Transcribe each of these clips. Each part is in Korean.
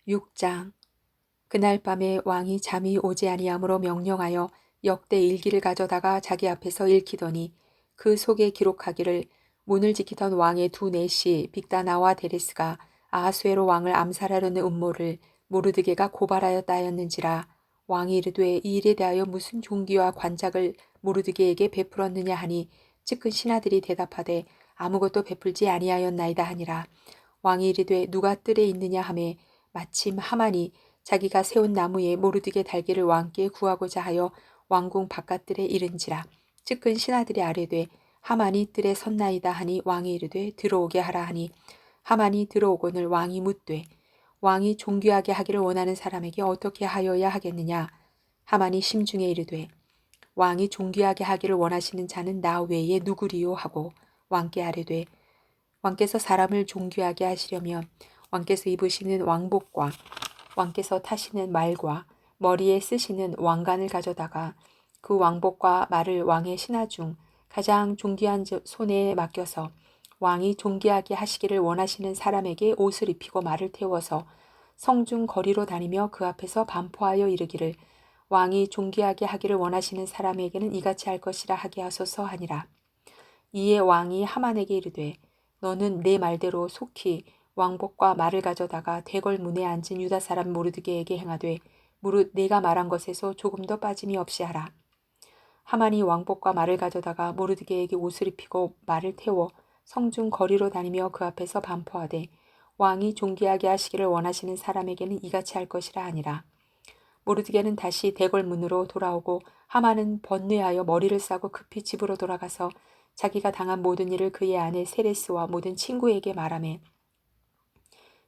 6장. 그날 밤에 왕이 잠이 오지 아니하므로 명령하여 역대 일기를 가져다가 자기 앞에서 읽히더니 그 속에 기록하기를 문을 지키던 왕의 두 내시 빅다나와 데레스가 아하수에로 왕을 암살하려는 음모를 모르드게가 고발하였다 하였는지라. 왕이 이르되 이 일에 대하여 무슨 종기와 관작을 모르드게에게 베풀었느냐 하니 측근 신하들이 대답하되 아무것도 베풀지 아니하였나이다 하니라. 왕이 이르되 누가 뜰에 있느냐 하매 마침 하만이 자기가 세운 나무에 모르드게 달기를 왕께 구하고자 하여 왕궁 바깥들에 이른지라. 측근 신하들이 아뢰되 하만이 뜰에 섰나이다 하니 왕이 이르되 들어오게 하라 하니 하만이 들어오거늘 왕이 묻되 왕이 존귀하게 하기를 원하는 사람에게 어떻게 하여야 하겠느냐. 하만이 심중에 이르되 왕이 존귀하게 하기를 원하시는 자는 나 외에 누구리요 하고 왕께 아뢰되 왕께서 사람을 존귀하게 하시려면 왕께서 입으시는 왕복과 왕께서 타시는 말과 머리에 쓰시는 왕관을 가져다가 그 왕복과 말을 왕의 신하 중 가장 존귀한 손에 맡겨서 왕이 존귀하게 하시기를 원하시는 사람에게 옷을 입히고 말을 태워서 성중 거리로 다니며 그 앞에서 반포하여 이르기를 왕이 존귀하게 하기를 원하시는 사람에게는 이같이 할 것이라 하게 하소서 하니라. 이에 왕이 하만에게 이르되 너는 내 말대로 속히 왕복과 말을 가져다가 대궐 문에 앉은 유다 사람 모르드게에게 행하되 무릇 내가 말한 것에서 조금도 빠짐이 없이 하라. 하만이 왕복과 말을 가져다가 모르드게에게 옷을 입히고 말을 태워 성중 거리로 다니며 그 앞에서 반포하되 왕이 존귀하게 하시기를 원하시는 사람에게는 이같이 할 것이라 하니라. 모르드게는 다시 대궐 문으로 돌아오고 하만은 번뇌하여 머리를 싸고 급히 집으로 돌아가서 자기가 당한 모든 일을 그의 아내 세레스와 모든 친구에게 말하매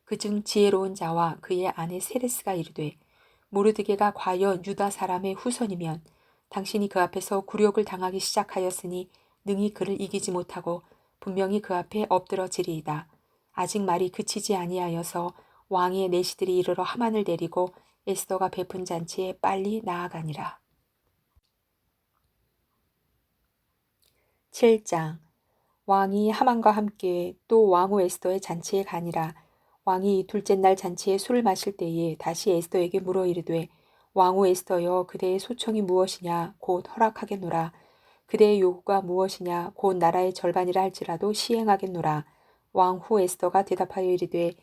그중 지혜로운 자와 그의 아내 세레스가 이르되 모르드게가 과연 유다 사람의 후손이면 당신이 그 앞에서 굴욕을 당하기 시작하였으니 능히 그를 이기지 못하고 분명히 그 앞에 엎드러지리이다. 아직 말이 그치지 아니하여서 왕의 내시들이 이르러 하만을 데리고 에스더가 베푼 잔치에 빨리 나아가니라. 7장. 왕이 하만과 함께 또 왕후 에스더의 잔치에 가니라. 왕이 둘째 날 잔치에 술을 마실 때에 다시 에스더에게 물어 이르되 왕후 에스더여 그대의 소청이 무엇이냐 곧 허락하겠노라. 그대의 요구가 무엇이냐 곧 나라의 절반이라 할지라도 시행하겠노라. 왕후 에스더가 대답하여 이르되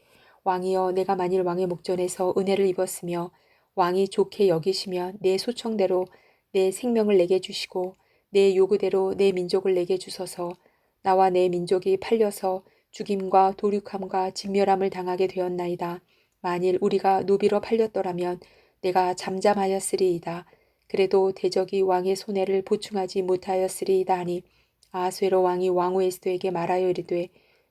왕이여 내가 만일 왕의 목전에서 은혜를 입었으며 왕이 좋게 여기시면 내 소청대로 내 생명을 내게 주시고 내 요구대로 내 민족을 내게 주소서. 나와 내 민족이 팔려서 죽임과 도륙함과 진멸함을 당하게 되었나이다. 만일 우리가 노비로 팔렸더라면 내가 잠잠하였으리이다. 그래도 대적이 왕의 손해를 보충하지 못하였으리이다 하니 아하수에로 왕이 왕후 에스더에게 말하여 이르되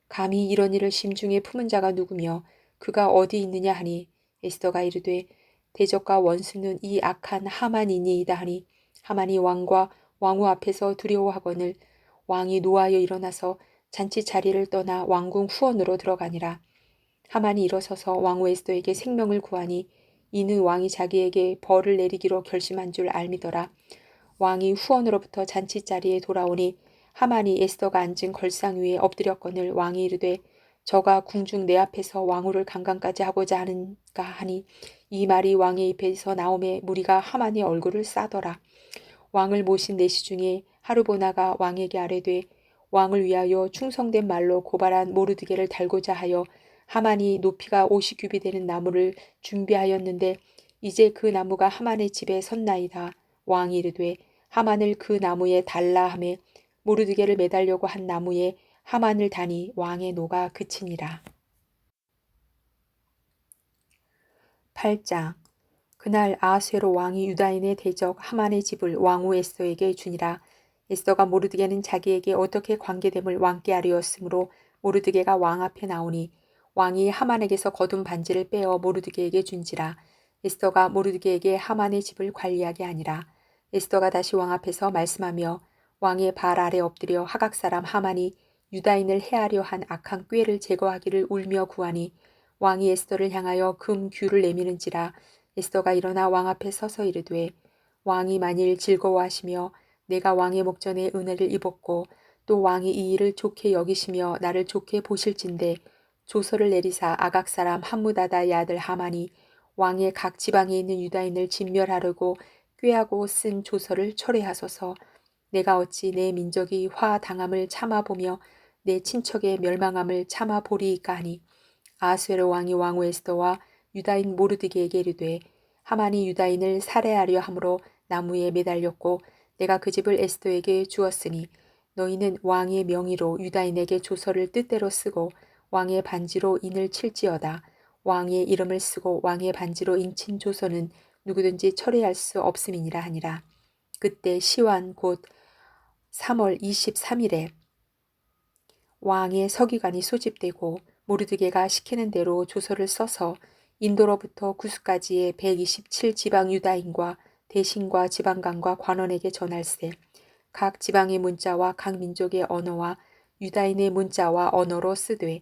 감히 이런 일을 심중에 품은 자가 누구며 그가 어디 있느냐 하니 에스더가 이르되 대적과 원수는 이 악한 하만이니이다 하니 하만이 왕과 왕후 앞에서 두려워하거늘 왕이 노하여 일어나서 잔치 자리를 떠나 왕궁 후원으로 들어가니라. 하만이 일어서서 왕후 에스더에게 생명을 구하니 이는 왕이 자기에게 벌을 내리기로 결심한 줄 알미더라. 왕이 후원으로부터 잔치 자리에 돌아오니 하만이 에스더가 앉은 걸상 위에 엎드렸거늘 왕이 이르되 저가 궁중 내 앞에서 왕후를 강간까지 하고자 하는가 하니 이 말이 왕의 입에서 나오매 무리가 하만의 얼굴을 싸더라. 왕을 모신 내시 중에 하르보나가 왕에게 아뢰되 왕을 위하여 충성된 말로 고발한 모르드게를 달고자 하여 하만이 높이가 50규비 되는 나무를 준비하였는데 이제 그 나무가 하만의 집에 섰나이다. 왕이 이르되 하만을 그 나무에 달라 하매 모르드게를 매달려고 한 나무에 하만을 다니 왕의 노가 그치니라. 8장. 그날 아하수에로 왕이 유다인의 대적 하만의 집을 왕후 에스더에게 주니라. 에스더가 모르드게는 자기에게 어떻게 관계됨을 왕께 아뢰었으므로 모르드게가 왕 앞에 나오니 왕이 하만에게서 거둔 반지를 빼어 모르드게에게 준지라. 에스더가 모르드게에게 하만의 집을 관리하게 하니라. 에스더가 다시 왕 앞에서 말씀하며 왕의 발 아래 엎드려 하각 사람 하만이 유다인을 해하려 한 악한 꾀를 제거하기를 울며 구하니 왕이 에스더를 향하여 금 규를 내미는지라. 에스더가 일어나 왕 앞에 서서 이르되 왕이 만일 즐거워하시며 내가 왕의 목전에 은혜를 입었고 또 왕이 이 일을 좋게 여기시며 나를 좋게 보실진대 조서를 내리사 아각 사람 함무다다의 아들 하만이 왕의 각 지방에 있는 유다인을 진멸하려고 꾀하고 쓴 조서를 철회하소서. 내가 어찌 내 민족이 화 당함을 참아보며 내 친척의 멸망함을 참아보리이까 하니 아수에로 왕이 왕후 에스더와 유다인 모르드게에게 이르되 하만이 유다인을 살해하려 함으로 나무에 매달렸고 내가 그 집을 에스더에게 주었으니 너희는 왕의 명의로 유다인에게 조서를 뜻대로 쓰고 왕의 반지로 인을 칠지어다. 왕의 이름을 쓰고 왕의 반지로 인친 조서는 누구든지 철회할 수 없음이니라 하니라. 그때 시완 곧 3월 23일에 왕의 서기관이 소집되고 모르드게가 시키는 대로 조서를 써서 인도로부터 구스까지의 127지방 유다인과 대신과 지방관과 관원에게 전할세. 각 지방의 문자와 각 민족의 언어와 유다인의 문자와 언어로 쓰되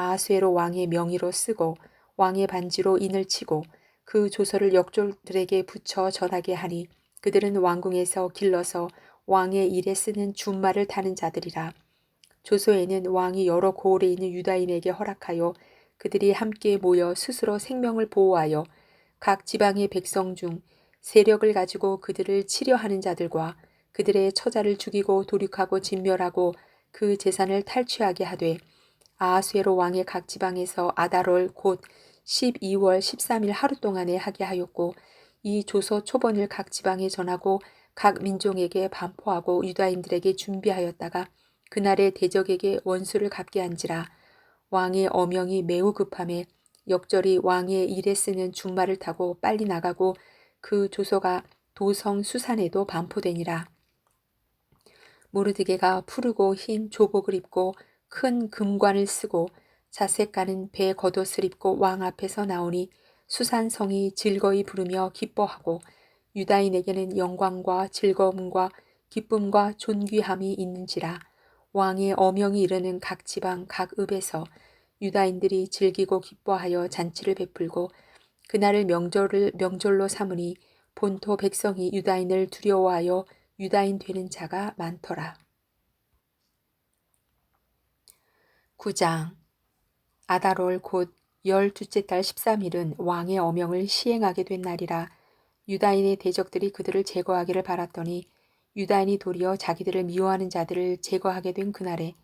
아하수에로 왕의 명의로 쓰고 왕의 반지로 인을 치고 그 조서를 역졸들에게 붙여 전하게 하니 그들은 왕궁에서 길러서 왕의 일에 쓰는 준말을 타는 자들이라. 조서에는 왕이 여러 고을에 있는 유다인에게 허락하여 그들이 함께 모여 스스로 생명을 보호하여 각 지방의 백성 중 세력을 가지고 그들을 치려하는 자들과 그들의 처자를 죽이고 도륙하고 진멸하고 그 재산을 탈취하게 하되 아하수에로 왕의 각 지방에서 아달월 곧 12월 13일 하루 동안에 하게 하였고 이 조서 초본을 각 지방에 전하고 각 민족에게 반포하고 유다인들에게 준비하였다가 그날의 대적에게 원수를 갚게 한지라. 왕의 어명이 매우 급함에 역절이 왕의 일에 쓰는 준말을 타고 빨리 나가고 그 조서가 도성 수산에도 반포되니라. 모르드게가 푸르고 흰 조복을 입고 큰 금관을 쓰고 자색 가는 배 겉옷을 입고 왕 앞에서 나오니 수산성이 즐거이 부르며 기뻐하고 유다인에게는 영광과 즐거움과 기쁨과 존귀함이 있는지라. 왕의 어명이 이르는 각 지방 각 읍에서 유다인들이 즐기고 기뻐하여 잔치를 베풀고 그날을 명절로 삼으니 본토 백성이 유다인을 두려워하여 유다인 되는 자가 많더라. 9장 아달월 곧 12째 달 13일은 왕의 어명을 시행하게 된 날이라. 유다인의 대적들이 그들을 제거하기를 바랐더니 유다인이 도리어 자기들을 미워하는 자들을 제거하게 된 그날에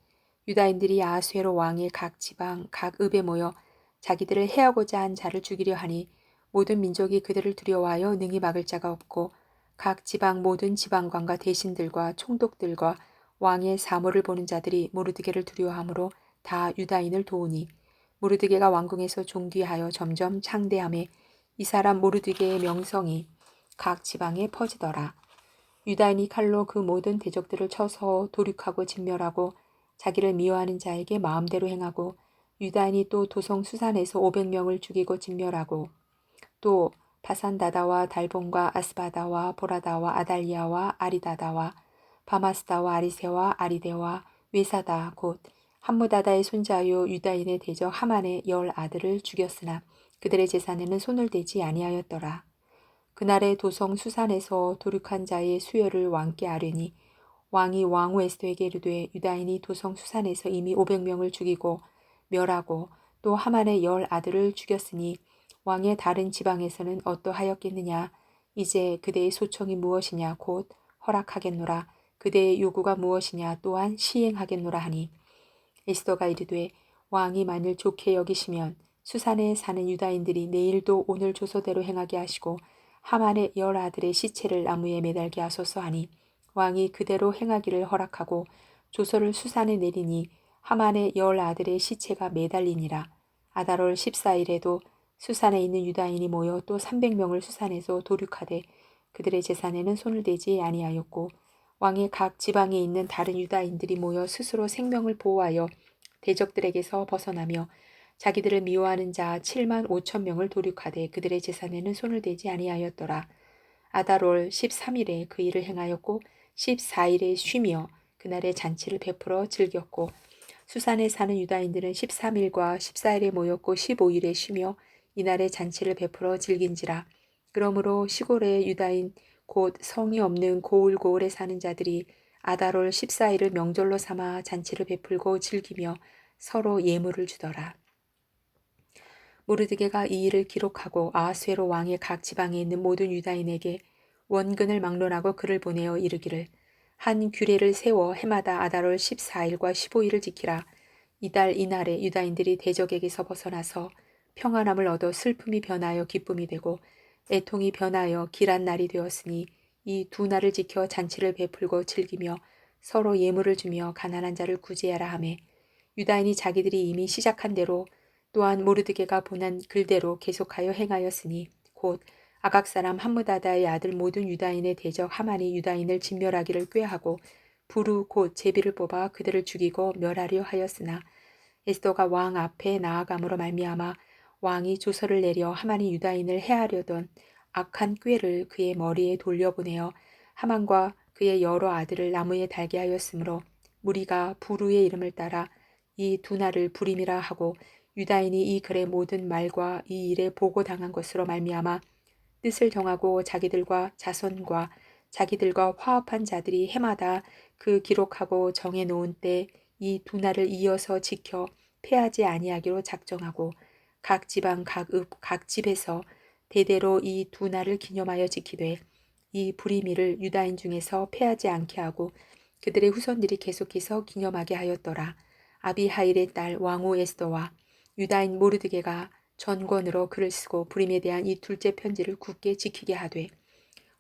유다인들이 아하수에로 왕의 각 지방 각 읍에 모여 자기들을 해하고자 한 자를 죽이려 하니 모든 민족이 그들을 두려워하여 능히 막을 자가 없고 각 지방 모든 지방관과 대신들과 총독들과 왕의 사모를 보는 자들이 모르드게를 두려워하므로 다 유다인을 도우니 모르드게가 왕궁에서 존귀하여 점점 창대함에 이 사람 모르드게의 명성이 각 지방에 퍼지더라. 유다인이 칼로 그 모든 대적들을 쳐서 도륙하고 진멸하고 자기를 미워하는 자에게 마음대로 행하고 유다인이 또 도성 수산에서 500명을 죽이고 진멸하고 또 바산다다와 달본과 아스바다와 보라다와 아달리아와 아리다다와 바마스다와 아리세와 아리데와 외사다 곧 함무다다의 손자요 유다인의 대적 하만의 10아들을 죽였으나 그들의 재산에는 손을 대지 아니하였더라. 그날에 도성 수산에서 도륙한 자의 수여를 왕께 아뢰니 왕이 왕후 에스더에게 이르되 유다인이 도성 수산에서 이미 500명을 죽이고 멸하고 또 하만의 10아들을 죽였으니 왕의 다른 지방에서는 어떠하였겠느냐. 이제 그대의 소청이 무엇이냐 곧 허락하겠노라. 그대의 요구가 무엇이냐 또한 시행하겠노라 하니 에스더가 이르되 왕이 만일 좋게 여기시면 수산에 사는 유다인들이 내일도 오늘 조서대로 행하게 하시고 하만의 10아들의 시체를 나무에 매달게 하소서 하니 왕이 그대로 행하기를 허락하고 조서를 수산에 내리니 하만의 10아들의 시체가 매달리니라. 아달월 14일에도 수산에 있는 유다인이 모여 또 300명을 수산에서 도륙하되 그들의 재산에는 손을 대지 아니하였고 왕의 각 지방에 있는 다른 유다인들이 모여 스스로 생명을 보호하여 대적들에게서 벗어나며 자기들을 미워하는 자 7만 5천 명을 도륙하되 그들의 재산에는 손을 대지 아니하였더라. 아달월 13일에 그 일을 행하였고 14일에 쉬며 그날의 잔치를 베풀어 즐겼고 수산에 사는 유다인들은 13일과 14일에 모였고 15일에 쉬며 이날의 잔치를 베풀어 즐긴지라. 그러므로 시골의 유다인 곧 성이 없는 고을고을에 사는 자들이 아달월 14일을 명절로 삼아 잔치를 베풀고 즐기며 서로 예물을 주더라. 모르드게가 이 일을 기록하고 아하수에로 왕의 각 지방에 있는 모든 유다인에게 원근을 막론하고 글을 보내어 이르기를 한 규례를 세워 해마다 아달월 14일과 15일을 지키라. 이달 이날에 유다인들이 대적에게서 벗어나서 평안함을 얻어 슬픔이 변하여 기쁨이 되고 애통이 변하여 길한 날이 되었으니 이 두 날을 지켜 잔치를 베풀고 즐기며 서로 예물을 주며 가난한 자를 구제하라 하매 유다인이 자기들이 이미 시작한 대로 또한 모르드게가 보낸 글대로 계속하여 행하였으니 곧 아각 사람 함므다다의 아들 모든 유다인의 대적 하만이 유다인을 진멸하기를 꾀하고 부루 곧 제비를 뽑아 그들을 죽이고 멸하려 하였으나 에스더가 왕 앞에 나아감으로 말미암아 왕이 조서를 내려 하만이 유다인을 해하려던 악한 꾀를 그의 머리에 돌려보내어 하만과 그의 여러 아들을 나무에 달게 하였으므로 무리가 부루의 이름을 따라 이 두 날을 불임이라 하고 유다인이 이 글의 모든 말과 이 일에 보고당한 것으로 말미암아 뜻을 정하고 자기들과 자손과 자기들과 화합한 자들이 해마다 그 기록하고 정해놓은 때 이 두 날을 이어서 지켜 패하지 아니하기로 작정하고 각 지방 각 읍 각 집에서 대대로 이 두 날을 기념하여 지키되 이 불임일을 유다인 중에서 패하지 않게 하고 그들의 후손들이 계속해서 기념하게 하였더라. 아비하일의 딸 왕후 에스더와 유다인 모르드게가 전권으로 글을 쓰고 불임에 대한 이 둘째 편지를 굳게 지키게 하되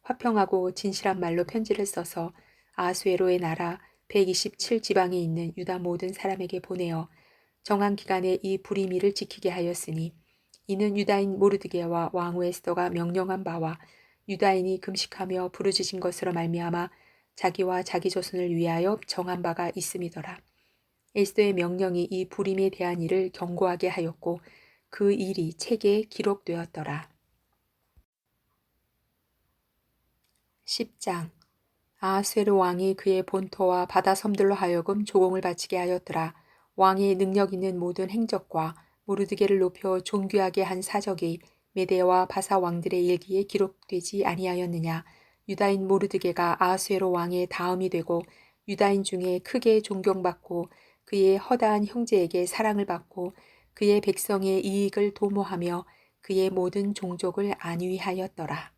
화평하고 진실한 말로 편지를 써서 아수에로의 나라 127지방에 있는 유다 모든 사람에게 보내어 정한 기간에 이 불임일을 지키게 하였으니 이는 유다인 모르드게와 왕후 에스더가 명령한 바와 유다인이 금식하며 부르짖은 것으로 말미암아 자기와 자기 조손을 위하여 정한 바가 있음이더라. 에스더의 명령이 이 불임에 대한 일을 경고하게 하였고 그 일이 책에 기록되었더라. 10장 아하수에로 왕이 그의 본토와 바다 섬들로 하여금 조공을 바치게 하였더라. 왕의 능력 있는 모든 행적과 모르드게를 높여 존귀하게 한 사적이 메대와 바사 왕들의 일기에 기록되지 아니하였느냐. 유다인 모르드게가 아하수에로 왕의 다음이 되고 유다인 중에 크게 존경받고 그의 허다한 형제에게 사랑을 받고 그의 백성의 이익을 도모하며 그의 모든 종족을 안위하였더라.